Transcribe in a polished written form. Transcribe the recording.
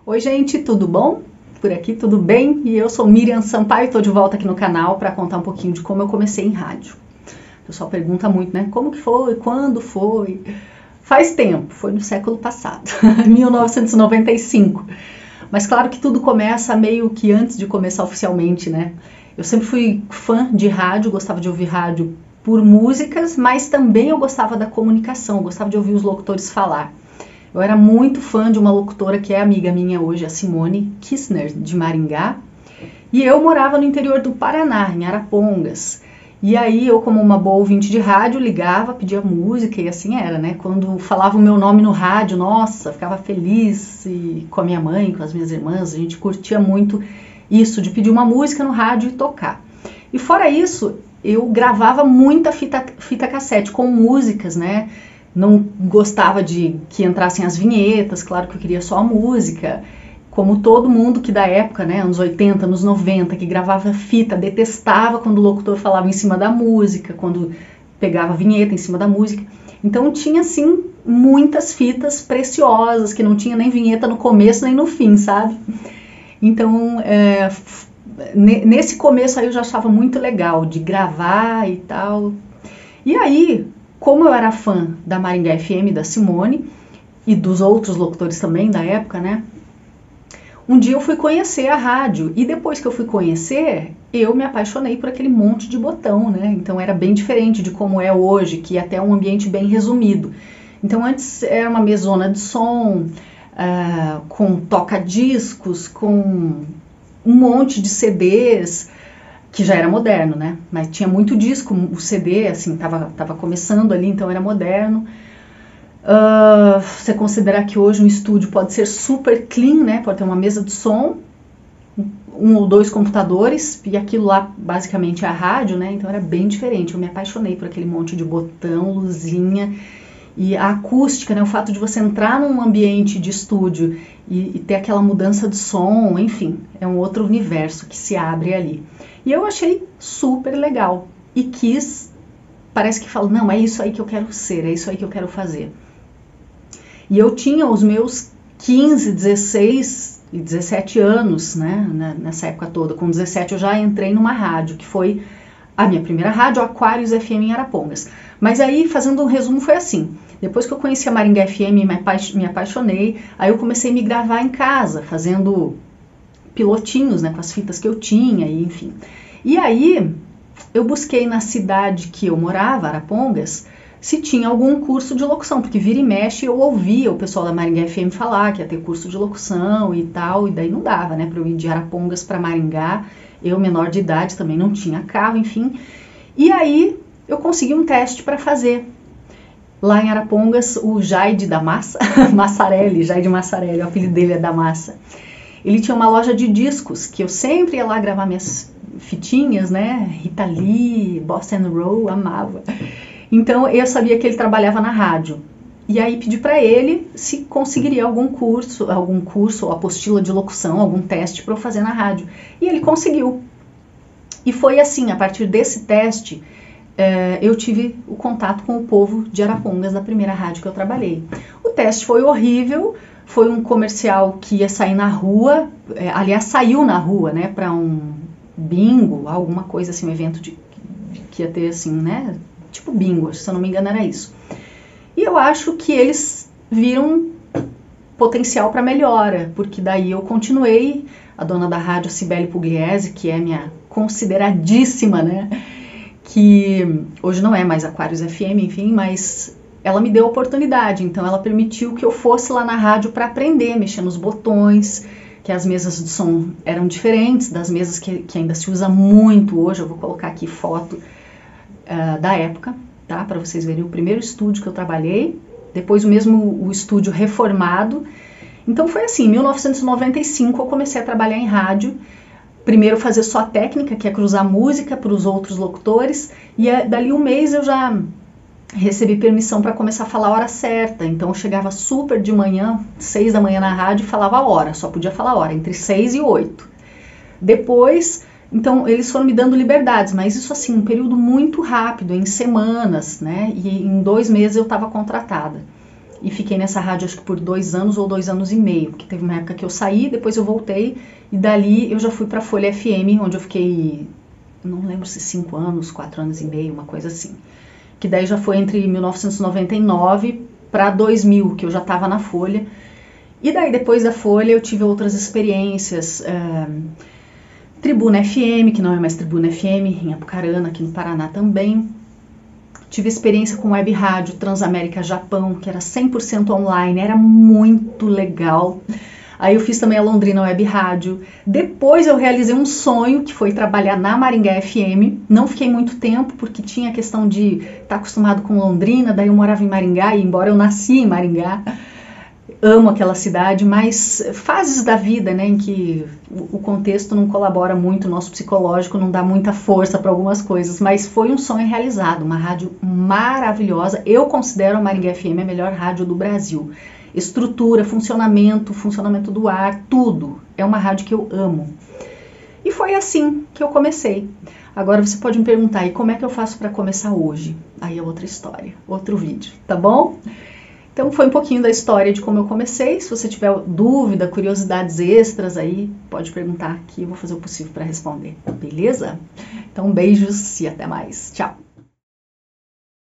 Oi gente, tudo bom? Por aqui tudo bem? E eu sou Miriam Sampaio e estou de volta aqui no canal para contar um pouquinho de como eu comecei em rádio. O pessoal pergunta muito, né? Como que foi? Quando foi? Faz tempo, foi no século passado, 1995. Mas claro que tudo começa meio que antes de começar oficialmente, né? Eu sempre fui fã de rádio, gostava de ouvir rádio por músicas, mas também eu gostava da comunicação, gostava de ouvir os locutores falar. Eu era muito fã de uma locutora que é amiga minha hoje, a Simone Kistner, de Maringá. E eu morava no interior do Paraná, em Arapongas. E aí eu, como uma boa ouvinte de rádio, ligava, pedia música e assim era, né? Quando falava o meu nome no rádio, nossa, ficava feliz. E com a minha mãe, com as minhas irmãs, a gente curtia muito isso, de pedir uma música no rádio e tocar. E fora isso, eu gravava muita fita cassete com músicas, né? Não gostava de que entrassem as vinhetas, claro que eu queria só a música. Como todo mundo que da época, né, anos 80, anos 90, que gravava fita, detestava quando o locutor falava em cima da música, quando pegava a vinheta em cima da música. Então tinha, assim, muitas fitas preciosas, que não tinha nem vinheta no começo nem no fim, sabe? Então, nesse começo aí eu já achava muito legal de gravar e tal. E aí, como eu era fã da Maringá FM, da Simone, e dos outros locutores também da época, né? Um dia eu fui conhecer a rádio, e depois que eu fui conhecer, eu me apaixonei por aquele monte de botão, né? Então era bem diferente de como é hoje, que é até um ambiente bem resumido. Então antes era uma mesona de som, com toca-discos, com um monte de CDs, que já era moderno, né? Mas tinha muito disco, o CD, assim, tava começando ali, então era moderno. Você considerar que hoje um estúdio pode ser super clean, né? Pode ter uma mesa de som, um ou dois computadores, e aquilo lá basicamente é a rádio, né? Então era bem diferente. Eu me apaixonei por aquele monte de botão, luzinha, e a acústica, né? O fato de você entrar num ambiente de estúdio e ter aquela mudança de som, enfim, é um outro universo que se abre ali. E eu achei super legal e parece que falo, não, é isso aí que eu quero ser, é isso aí que eu quero fazer. E eu tinha os meus 15, 16 e 17 anos, né, nessa época toda. Com 17 eu já entrei numa rádio, que foi a minha primeira rádio, Aquários FM em Arapongas. Mas aí, fazendo um resumo, foi assim. Depois que eu conheci a Maringá FM, me apaixonei, aí eu comecei a me gravar em casa, fazendo pilotinhos, né, com as fitas que eu tinha, e enfim. E aí, eu busquei na cidade que eu morava, Arapongas, se tinha algum curso de locução, porque vira e mexe eu ouvia o pessoal da Maringá FM falar que ia ter curso de locução e tal, e daí não dava, né, para eu ir de Arapongas para Maringá, eu menor de idade também não tinha carro, enfim. E aí, eu consegui um teste para fazer. Lá em Arapongas, o Jaide da Massa, Jaide Massarelli, o apelido dele é da Massa. Ele tinha uma loja de discos, que eu sempre ia lá gravar minhas fitinhas, né? Rita Lee, Bossa Roll, amava. Então, eu sabia que ele trabalhava na rádio. E aí pedi para ele se conseguiria algum curso, ou apostila de locução, algum teste para eu fazer na rádio. E ele conseguiu. E foi assim, a partir desse teste, eu tive o contato com o povo de Arapongas, da primeira rádio que eu trabalhei. O teste foi horrível, foi um comercial que ia sair na rua, aliás, saiu na rua, né, para um bingo, alguma coisa assim, um evento que ia ter assim, né, tipo bingo, se eu não me engano era isso. E eu acho que eles viram potencial para melhora, porque daí eu continuei, a dona da rádio, Cibele Pugliese, que é minha consideradíssima, né, que hoje não é mais Aquários FM, enfim, mas ela me deu a oportunidade, então ela permitiu que eu fosse lá na rádio para aprender a mexer nos botões, que as mesas de som eram diferentes das mesas que ainda se usa muito hoje. Eu vou colocar aqui foto da época, tá? Para vocês verem o primeiro estúdio que eu trabalhei, depois o estúdio reformado. Então foi assim, em 1995 eu comecei a trabalhar em rádio, primeiro fazer só a técnica, que é cruzar música para os outros locutores, e dali um mês eu já recebi permissão para começar a falar a hora certa. Então eu chegava super de manhã, 6 da manhã na rádio, e falava a hora, só podia falar a hora, entre 6 e 8. Depois, então eles foram me dando liberdades, mas isso assim, um período muito rápido, em semanas, né? E em 2 meses eu estava contratada. e fiquei nessa rádio acho que por 2 anos ou 2 anos e meio, porque teve uma época que eu saí, depois eu voltei, e dali eu já fui para a Folha FM, onde eu fiquei, não lembro se 5 anos, 4 anos e meio, uma coisa assim. Que daí já foi entre 1999 para 2000, que eu já estava na Folha. E daí depois da Folha eu tive outras experiências, Tribuna FM, que não é mais Tribuna FM, em Apucarana, aqui no Paraná também. Tive experiência com web rádio Transamérica Japão, que era 100% online, era muito legal. Aí eu fiz também a Londrina Web Rádio. Depois eu realizei um sonho, que foi trabalhar na Maringá FM. Não fiquei muito tempo, porque tinha a questão de estar acostumado com Londrina, daí eu morava em Maringá, e embora eu nasci em Maringá, amo aquela cidade, mas fases da vida, né, em que o contexto não colabora muito, o nosso psicológico não dá muita força para algumas coisas, mas foi um sonho realizado, uma rádio maravilhosa. Eu considero a Maringá FM a melhor rádio do Brasil. Estrutura, funcionamento do ar, tudo. É uma rádio que eu amo. E foi assim que eu comecei. Agora você pode me perguntar, e como é que eu faço para começar hoje? Aí é outra história, outro vídeo, tá bom? Então foi um pouquinho da história de como eu comecei. Se você tiver dúvida, curiosidades extras aí, pode perguntar que eu vou fazer o possível para responder, beleza? Então beijos e até mais. Tchau!